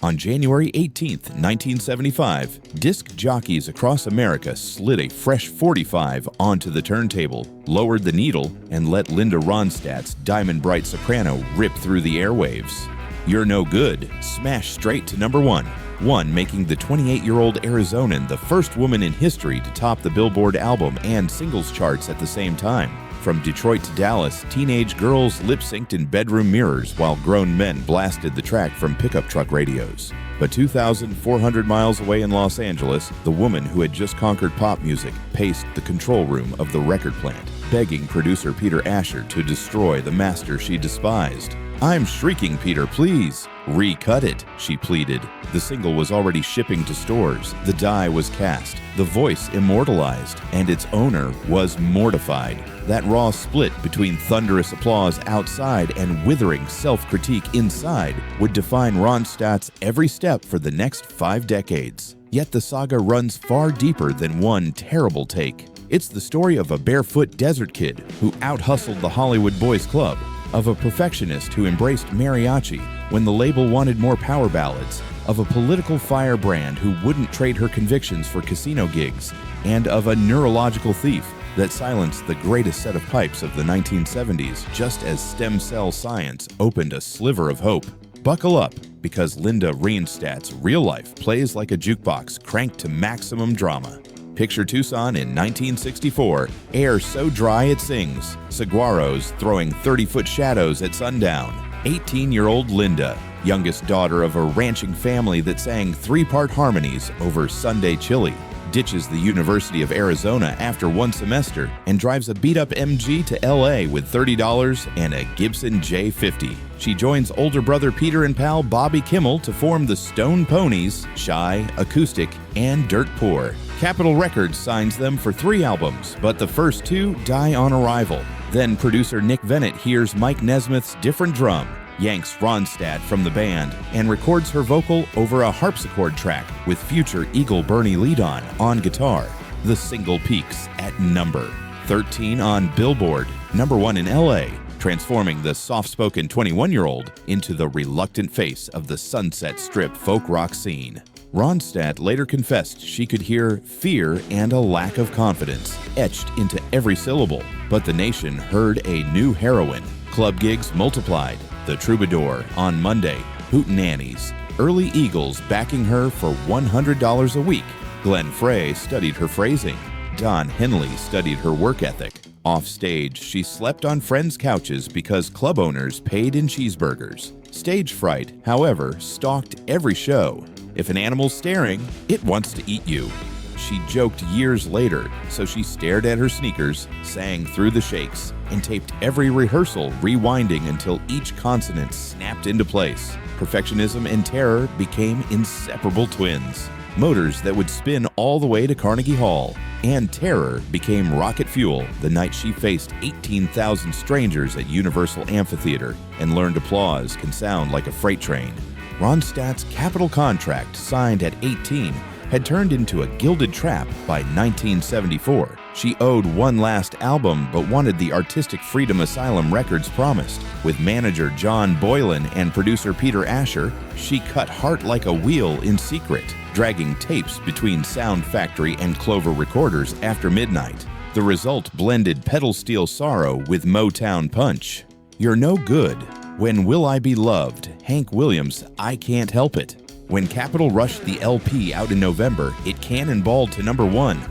On January 18, 1975, disc jockeys across America slid a fresh 45 onto the turntable, lowered the needle, and let Linda Ronstadt's diamond-bright soprano rip through the airwaves. You're No Good smashed straight to number one, making the 28-year-old Arizonan the first woman in history to top the Billboard album and singles charts at the same time. From Detroit to Dallas, teenage girls lip-synced in bedroom mirrors while grown men blasted the track from pickup truck radios. But 2,400 miles away in Los Angeles, the woman who had just conquered pop music paced the control room of the record plant, begging producer Peter Asher to destroy the master she despised. "I'm shrieking, Peter, please. Recut it," she pleaded. The single was already shipping to stores. The die was cast, the voice immortalized, and its owner was mortified. That raw split between thunderous applause outside and withering self-critique inside would define Ronstadt's every step for the next 5 decades. Yet the saga runs far deeper than one terrible take. It's the story of a barefoot desert kid who out-hustled the Hollywood Boys Club, of a perfectionist who embraced mariachi when the label wanted more power ballads, of a political firebrand who wouldn't trade her convictions for casino gigs, and of a neurological thief that silenced the greatest set of pipes of the 1970s just as stem cell science opened a sliver of hope. Buckle up, because Linda Ronstadt's real life plays like a jukebox cranked to maximum drama. Picture Tucson in 1964, air so dry it sings, saguaros throwing 30-foot shadows at sundown. 18-year-old Linda, youngest daughter of a ranching family that sang 3-part harmonies over Sunday chili, ditches the University of Arizona after 1 semester and drives a beat-up MG to LA with $30 and a Gibson J50. She joins older brother Peter and pal Bobby Kimmel to form the Stone Ponies, Shy, Acoustic, and Dirt Poor. Capitol Records signs them for 3 albums, but the first 2 die on arrival. Then producer Nick Vennett hears Mike Nesmith's different drum, yanks Ronstadt from the band, and records her vocal over a harpsichord track with future Eagle Bernie Leadon on guitar. The single peaks at number 13 on Billboard, number 1 in LA, transforming the soft-spoken 21-year-old into the reluctant face of the Sunset Strip folk rock scene. Ronstadt later confessed she could hear fear and a lack of confidence etched into every syllable, but the nation heard a new heroine. Club gigs multiplied. The Troubadour on Monday, Hootenannies, Early Eagles backing her for $100 a week. Glenn Frey studied her phrasing. Don Henley studied her work ethic. Off-stage, she slept on friends' couches because club owners paid in cheeseburgers. Stage fright, however, stalked every show. If an animal's staring, it wants to eat you. She joked years later, so she stared at her sneakers, sang through the shakes, and taped every rehearsal, rewinding until each consonant snapped into place. Perfectionism and terror became inseparable twins. Motors that would spin all the way to Carnegie Hall. And terror became rocket fuel the night she faced 18,000 strangers at Universal Amphitheater and learned applause can sound like a freight train. Ronstadt's Capitol contract, signed at 18, had turned into a gilded trap by 1974. She owed one last album but wanted the artistic freedom Asylum Records promised. With manager John Boylan and producer Peter Asher, she cut Heart Like a Wheel in secret, dragging tapes between Sound Factory and Clover Recorders after midnight. The result blended pedal steel sorrow with Motown punch. You're No Good, When Will I Be Loved, Hank Williams' I Can't Help It. When Capitol rushed the LP out in November, it cannonballed to number 1.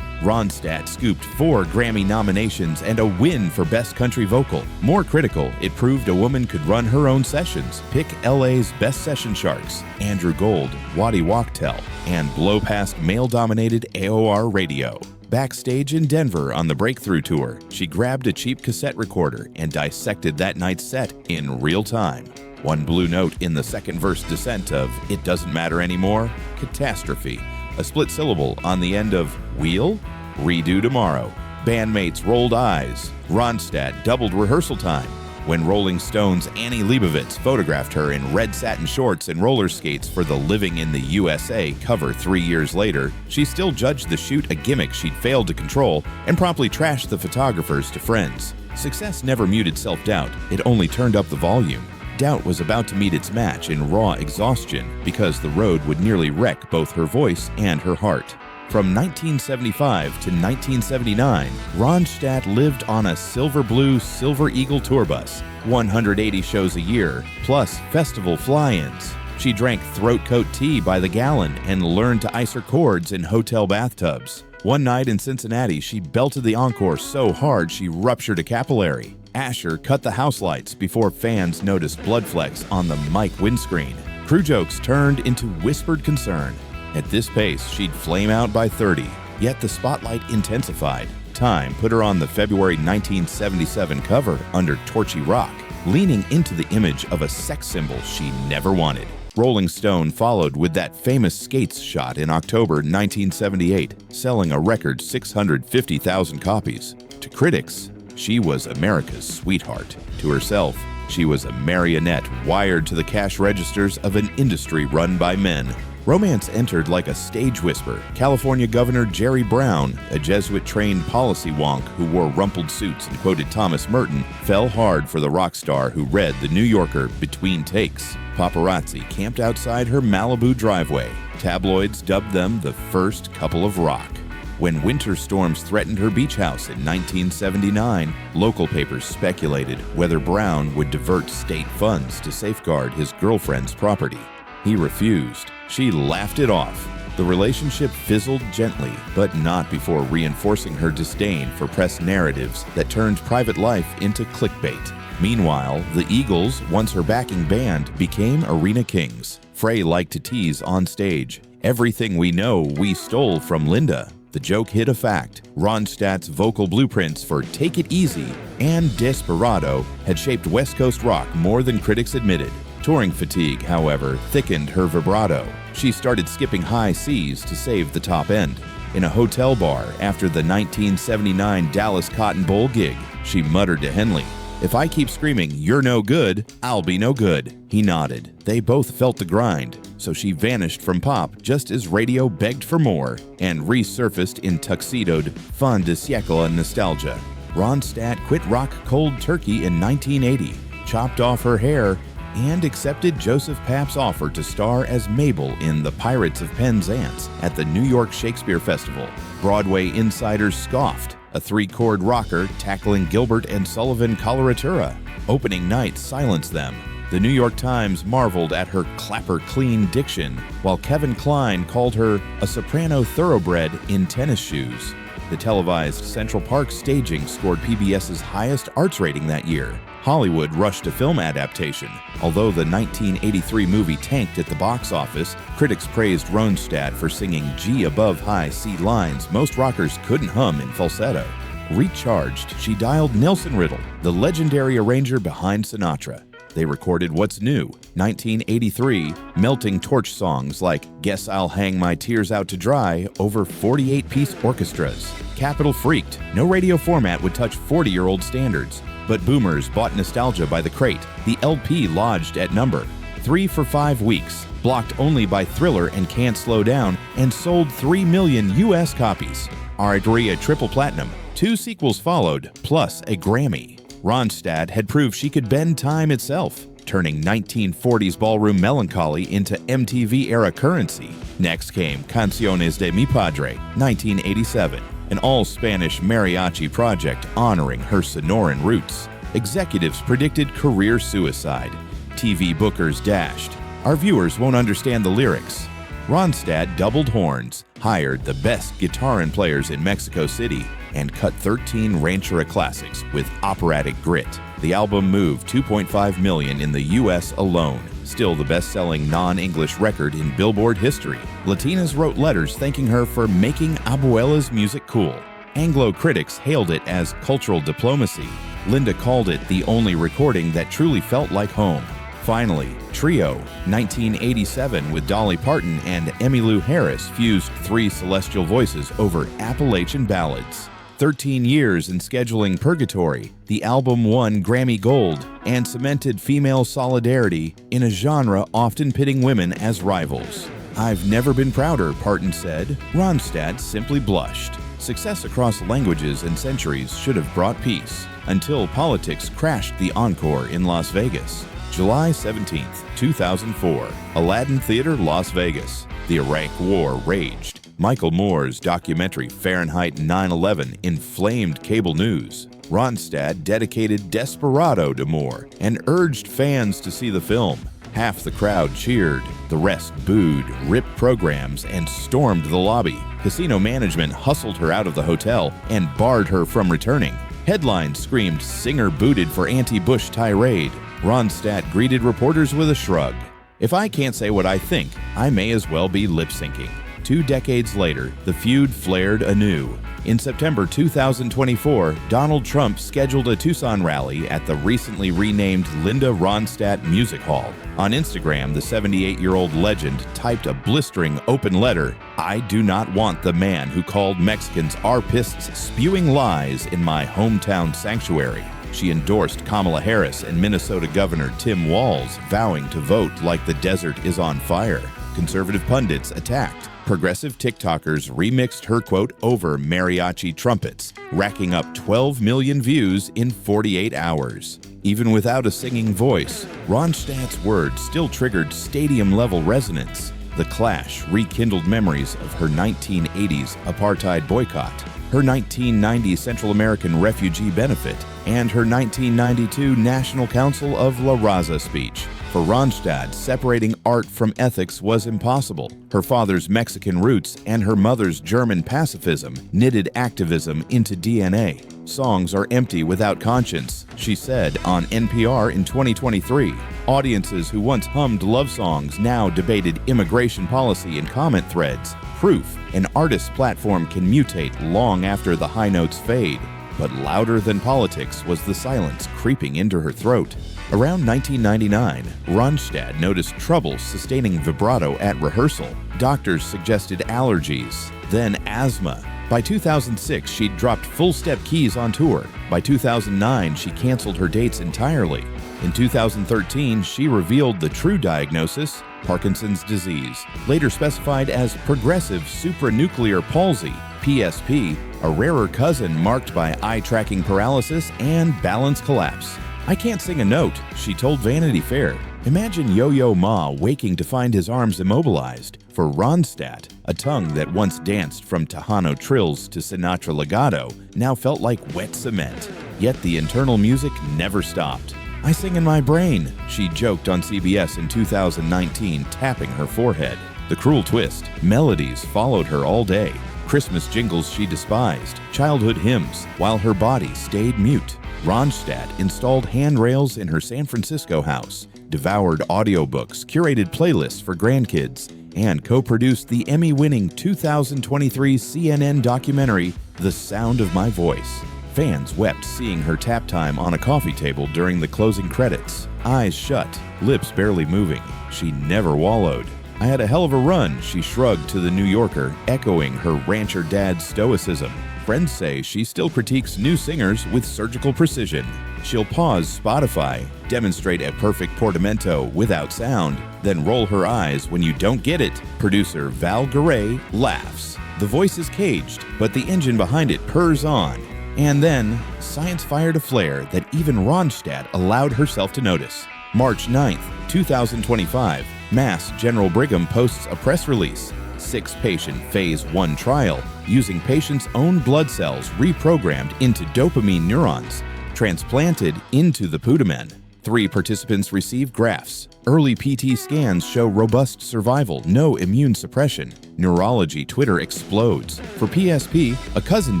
Ronstadt scooped 4 Grammy nominations and a win for Best Country Vocal. More critical, it proved a woman could run her own sessions, pick LA's best session sharks, Andrew Gold, Waddy Wachtel, and blow past male-dominated AOR radio. Backstage in Denver on the Breakthrough Tour, she grabbed a cheap cassette recorder and dissected that night's set in real time. One blue note in the second verse descent of It Doesn't Matter Anymore, Catastrophe. A split syllable on the end of Wheel, Redo Tomorrow. Bandmates rolled eyes. Ronstadt doubled rehearsal time. When Rolling Stone's Annie Leibovitz photographed her in red satin shorts and roller skates for the Living in the USA cover 3 years later, she still judged the shoot a gimmick she'd failed to control and promptly trashed the photographers to friends. Success never muted self-doubt, it only turned up the volume. Doubt was about to meet its match in raw exhaustion because the road would nearly wreck both her voice and her heart. From 1975 to 1979, Ronstadt lived on a silver blue Silver Eagle tour bus, 180 shows a year, plus festival fly-ins. She drank throat coat tea by the gallon and learned to ice her cords in hotel bathtubs. One night in Cincinnati, she belted the Encore so hard she ruptured a capillary. Asher cut the house lights before fans noticed blood flecks on the mic windscreen. Crew jokes turned into whispered concern. At this pace, she'd flame out by 30, yet the spotlight intensified. Time put her on the February 1977 cover under Torchy Rock, leaning into the image of a sex symbol she never wanted. Rolling Stone followed with that famous skates shot in October 1978, selling a record 650,000 copies. To critics, she was America's sweetheart. To herself, she was a marionette wired to the cash registers of an industry run by men. Romance entered like a stage whisper. California Governor Jerry Brown, a Jesuit-trained policy wonk who wore rumpled suits and quoted Thomas Merton, fell hard for the rock star who read The New Yorker between takes. Paparazzi camped outside her Malibu driveway. Tabloids dubbed them the first couple of rock. When winter storms threatened her beach house in 1979, local papers speculated whether Brown would divert state funds to safeguard his girlfriend's property. He refused. She laughed it off. The relationship fizzled gently, but not before reinforcing her disdain for press narratives that turned private life into clickbait. Meanwhile, the Eagles, once her backing band, became arena kings. Frey liked to tease on stage. Everything we know we stole from Linda. The joke hit a fact. Ronstadt's vocal blueprints for Take It Easy and Desperado had shaped West Coast rock more than critics admitted. Touring fatigue, however, thickened her vibrato. She started skipping high Cs to save the top end. In a hotel bar after the 1979 Dallas Cotton Bowl gig, she muttered to Henley, "If I keep screaming, 'You're no good,' I'll be no good." He nodded. They both felt the grind, so she vanished from pop just as radio begged for more and resurfaced in tuxedoed fin de siècle nostalgia. Ronstadt quit rock cold turkey in 1980, chopped off her hair, and accepted Joseph Papp's offer to star as Mabel in The Pirates of Penzance at the New York Shakespeare Festival. Broadway insiders scoffed, a three-chord rocker tackling Gilbert and Sullivan coloratura. Opening night silenced them. The New York Times marveled at her clapper-clean diction, while Kevin Kline called her a soprano thoroughbred in tennis shoes. The televised Central Park staging scored PBS's highest arts rating that year. Hollywood rushed a film adaptation. Although the 1983 movie tanked at the box office, critics praised Ronstadt for singing G above high C lines most rockers couldn't hum in falsetto. Recharged, she dialed Nelson Riddle, the legendary arranger behind Sinatra. They recorded What's New, 1983, melting torch songs like Guess I'll Hang My Tears Out to Dry over 48-piece orchestras. Capitol freaked. No radio format would touch 40-year-old standards. But boomers bought nostalgia by the crate. The LP lodged at number 3 for 5 weeks, blocked only by Thriller and Can't Slow Down, and sold 3 million U.S. copies. Aria triple platinum. 2 sequels followed, plus a Grammy. Ronstadt had proved she could bend time itself, turning 1940s ballroom melancholy into MTV-era currency. Next came Canciones de Mi Padre, 1987, an all-Spanish mariachi project honoring her Sonoran roots. Executives predicted career suicide. TV bookers dashed. Our viewers won't understand the lyrics. Ronstadt doubled horns, hired the best guitar and players in Mexico City, and cut 13 ranchera classics with operatic grit. The album moved 2.5 million in the U.S. alone, still the best-selling non-English record in Billboard history. Latinas wrote letters thanking her for making Abuela's music cool. Anglo critics hailed it as cultural diplomacy. Linda called it the only recording that truly felt like home. Finally, Trio, 1987, with Dolly Parton and Emmylou Harris fused 3 celestial voices over Appalachian ballads. 13 years in scheduling Purgatory, the album won Grammy Gold and cemented female solidarity in a genre often pitting women as rivals. "I've never been prouder," Parton said. Ronstadt simply blushed. Success across languages and centuries should have brought peace, until politics crashed the Encore in Las Vegas. July 17, 2004, Aladdin Theater, Las Vegas. The Iraq War raged. Michael Moore's documentary Fahrenheit 9/11 inflamed cable news. Ronstadt dedicated Desperado to Moore and urged fans to see the film. Half the crowd cheered, the rest booed, ripped programs, and stormed the lobby. Casino management hustled her out of the hotel and barred her from returning. Headlines screamed singer booted for anti-Bush tirade. Ronstadt greeted reporters with a shrug. "If I can't say what I think, I may as well be lip-syncing." 2 decades later, the feud flared anew. In September 2024, Donald Trump scheduled a Tucson rally at the recently renamed Linda Ronstadt Music Hall. On Instagram, the 78-year-old legend typed a blistering open letter, "I do not want the man who called Mexicans arpists spewing lies in my hometown sanctuary." She endorsed Kamala Harris and Minnesota Governor Tim Walz, vowing to vote like the desert is on fire. Conservative pundits attacked. Progressive TikTokers remixed her quote over mariachi trumpets, racking up 12 million views in 48 hours. Even without a singing voice, Ronstadt's words still triggered stadium-level resonance. The clash rekindled memories of her 1980s apartheid boycott, her 1990 Central American refugee benefit, and her 1992 National Council of La Raza speech. For Ronstadt, separating art from ethics was impossible. Her father's Mexican roots and her mother's German pacifism knitted activism into DNA. "Songs are empty without conscience," she said on NPR in 2023. Audiences who once hummed love songs now debated immigration policy in comment threads. Proof an artist's platform can mutate long after the high notes fade. But louder than politics was the silence creeping into her throat. Around 1999, Ronstadt noticed trouble sustaining vibrato at rehearsal. Doctors suggested allergies, then asthma. By 2006, she'd dropped full-step keys on tour. By 2009, she canceled her dates entirely. In 2013, she revealed the true diagnosis, Parkinson's disease, later specified as progressive supranuclear palsy, PSP, a rarer cousin marked by eye-tracking paralysis and balance collapse. "I can't sing a note," she told Vanity Fair. Imagine Yo-Yo Ma waking to find his arms immobilized. For Ronstadt, a tongue that once danced from Tejano trills to Sinatra legato now felt like wet cement. Yet the internal music never stopped. "I sing in my brain," she joked on CBS in 2019, tapping her forehead. The cruel twist, melodies followed her all day. Christmas jingles she despised, childhood hymns, while her body stayed mute. Ronstadt installed handrails in her San Francisco house, devoured audiobooks, curated playlists for grandkids, and co-produced the Emmy-winning 2023 CNN documentary, The Sound of My Voice. Fans wept seeing her tap time on a coffee table during the closing credits. Eyes shut, lips barely moving. She never wallowed. "I had a hell of a run," she shrugged to The New Yorker, echoing her rancher dad's stoicism. Friends say she still critiques new singers with surgical precision. She'll pause Spotify, demonstrate a perfect portamento without sound, then roll her eyes when you don't get it. Producer Val Garay laughs. The voice is caged, but the engine behind it purrs on. And then, science fired a flare that even Ronstadt allowed herself to notice. March 9th, 2025, Mass General Brigham posts a press release. 6-patient Phase 1 trial using patients' own blood cells reprogrammed into dopamine neurons, transplanted into the putamen. 3 participants receive grafts. Early PT scans show robust survival, no immune suppression. Neurology Twitter explodes. For PSP, a cousin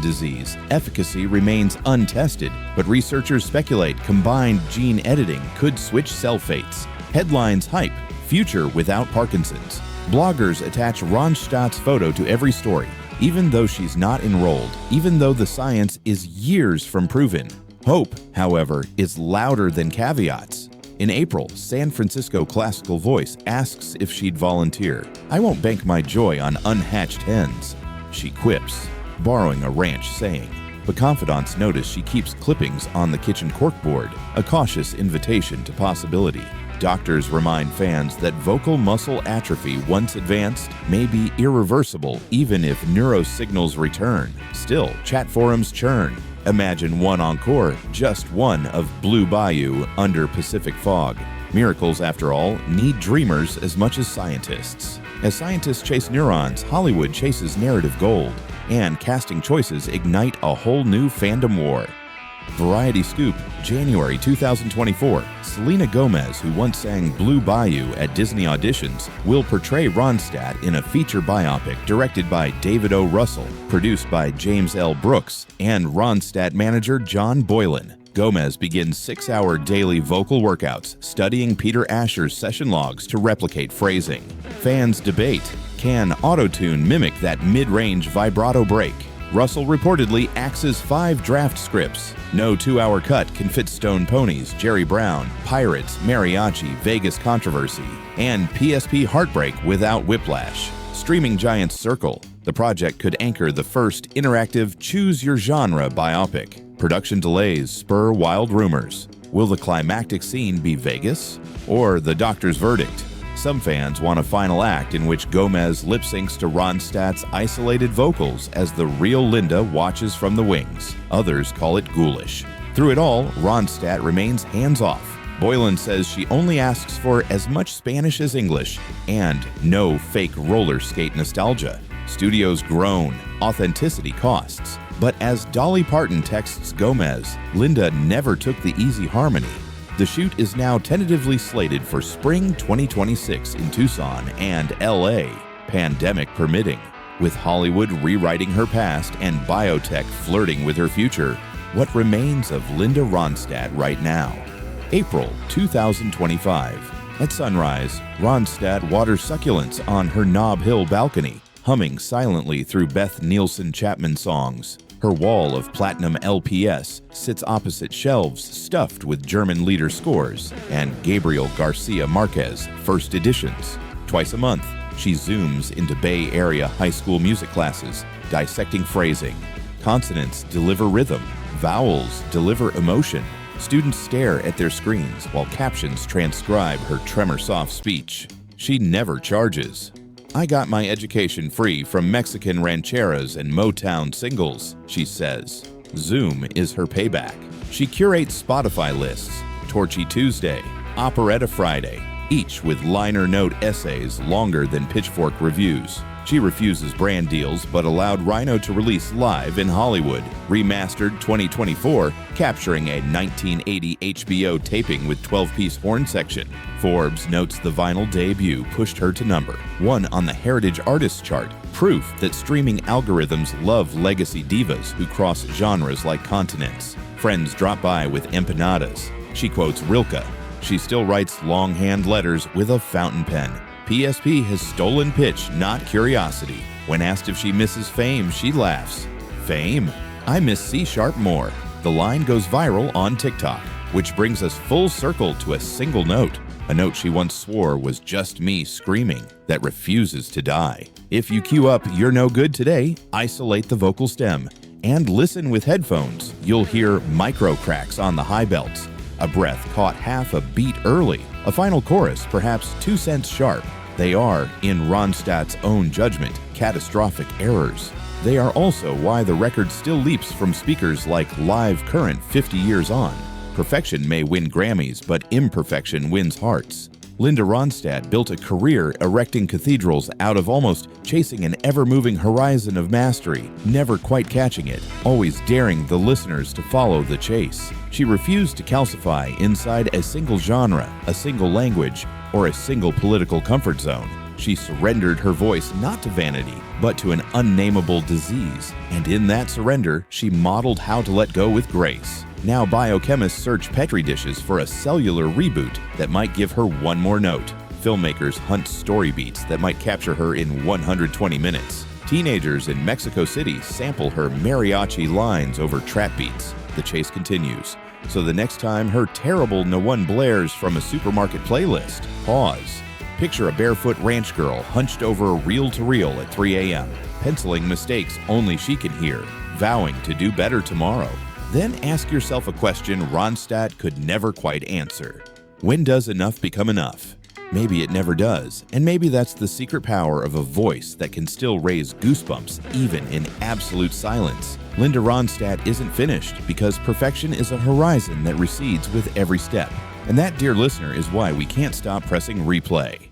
disease, efficacy remains untested, but researchers speculate combined gene editing could switch cell fates. Headlines hype, future without Parkinson's. Bloggers attach Ronstadt's photo to every story, even though she's not enrolled, even though the science is years from proven. Hope, however, is louder than caveats. In April, San Francisco classical voice asks if she'd volunteer. "I won't bank my joy on unhatched hens," she quips, borrowing a ranch saying. But confidants notice she keeps clippings on the kitchen corkboard, a cautious invitation to possibility. Doctors remind fans that vocal muscle atrophy, once advanced, may be irreversible even if neurosignals return. Still, chat forums churn. Imagine one Encore, just one of Blue Bayou under Pacific fog. Miracles, after all, need dreamers as much as scientists. As scientists chase neurons, Hollywood chases narrative gold, and casting choices ignite a whole new fandom war. Variety Scoop, January 2024. Selena Gomez, who once sang Blue Bayou at Disney auditions, will portray Ronstadt in a feature biopic directed by David O. Russell, produced by James L. Brooks, and Ronstadt manager John Boylan. Gomez begins 6-hour daily vocal workouts, studying Peter Asher's session logs to replicate phrasing. Fans debate, can autotune mimic that mid-range vibrato break? Russell reportedly axes 5 draft scripts. No 2-hour cut can fit Stone Ponies, Jerry Brown, Pirates, Mariachi, Vegas Controversy, and PSP Heartbreak without Whiplash. Streaming giants circle. The project could anchor the first interactive Choose Your Genre biopic. Production delays spur wild rumors. Will the climactic scene be Vegas or the doctor's verdict? Some fans want a final act in which Gomez lip-syncs to Ronstadt's isolated vocals as the real Linda watches from the wings. Others call it ghoulish. Through it all, Ronstadt remains hands-off. Boylan says she only asks for as much Spanish as English and no fake roller skate nostalgia. Studios groan, authenticity costs. But as Dolly Parton texts Gomez, Linda never took the easy harmony. The shoot is now tentatively slated for spring 2026 in Tucson and LA, pandemic permitting. With Hollywood rewriting her past and biotech flirting with her future, what remains of Linda Ronstadt right now? April 2025. At sunrise, Ronstadt waters succulents on her Nob Hill balcony, humming silently through Beth Nielsen Chapman songs. Her wall of platinum LPS sits opposite shelves stuffed with German leader scores and Gabriel Garcia Marquez first editions. Twice a month, she zooms into Bay Area high school music classes, dissecting phrasing. Consonants deliver rhythm, vowels deliver emotion. Students stare at their screens while captions transcribe her tremor-soft speech. She never charges. I got my education free from Mexican rancheras and Motown singles, she says. Zoom is her payback. She curates Spotify lists, Torchy Tuesday, Operetta Friday, each with liner note essays longer than Pitchfork reviews. She refuses brand deals but allowed Rhino to release live in Hollywood, remastered 2024, capturing a 1980 HBO taping with 12-piece horn section. Forbes notes the vinyl debut pushed her to number 1 on the Heritage Artists chart, proof that streaming algorithms love legacy divas who cross genres like continents. Friends drop by with empanadas. She quotes Rilke. She still writes longhand letters with a fountain pen. PSP has stolen pitch, not curiosity. When asked if she misses Fame, she laughs. Fame? I miss C# more. The line goes viral on TikTok, which brings us full circle to a single note. A note she once swore was just me screaming, that refuses to die. If you cue up You're No Good Today, isolate the vocal stem, and listen with headphones. You'll hear micro cracks on the high belts, a breath caught half a beat early, a final chorus perhaps 2 cents sharp. They are, in Ronstadt's own judgment, catastrophic errors. They are also why the record still leaps from speakers like Live Current 50 years on. Perfection may win Grammys, but imperfection wins hearts. Linda Ronstadt built a career erecting cathedrals out of almost chasing an ever-moving horizon of mastery, never quite catching it, always daring the listeners to follow the chase. She refused to calcify inside a single genre, a single language, or a single political comfort zone. She surrendered her voice not to vanity, but to an unnameable disease, and in that surrender, she modeled how to let go with grace. Now biochemists search Petri dishes for a cellular reboot that might give her one more note. Filmmakers hunt story beats that might capture her in 120 minutes. Teenagers in Mexico City sample her mariachi lines over trap beats. The chase continues. So the next time her terrible no one blares from a supermarket playlist, pause. Picture a barefoot ranch girl hunched over a reel-to-reel at 3 a.m., penciling mistakes only she can hear, vowing to do better tomorrow. Then ask yourself a question Ronstadt could never quite answer. When does enough become enough? Maybe it never does, and maybe that's the secret power of a voice that can still raise goosebumps even in absolute silence. Linda Ronstadt isn't finished because perfection is a horizon that recedes with every step. And that, dear listener, is why we can't stop pressing replay.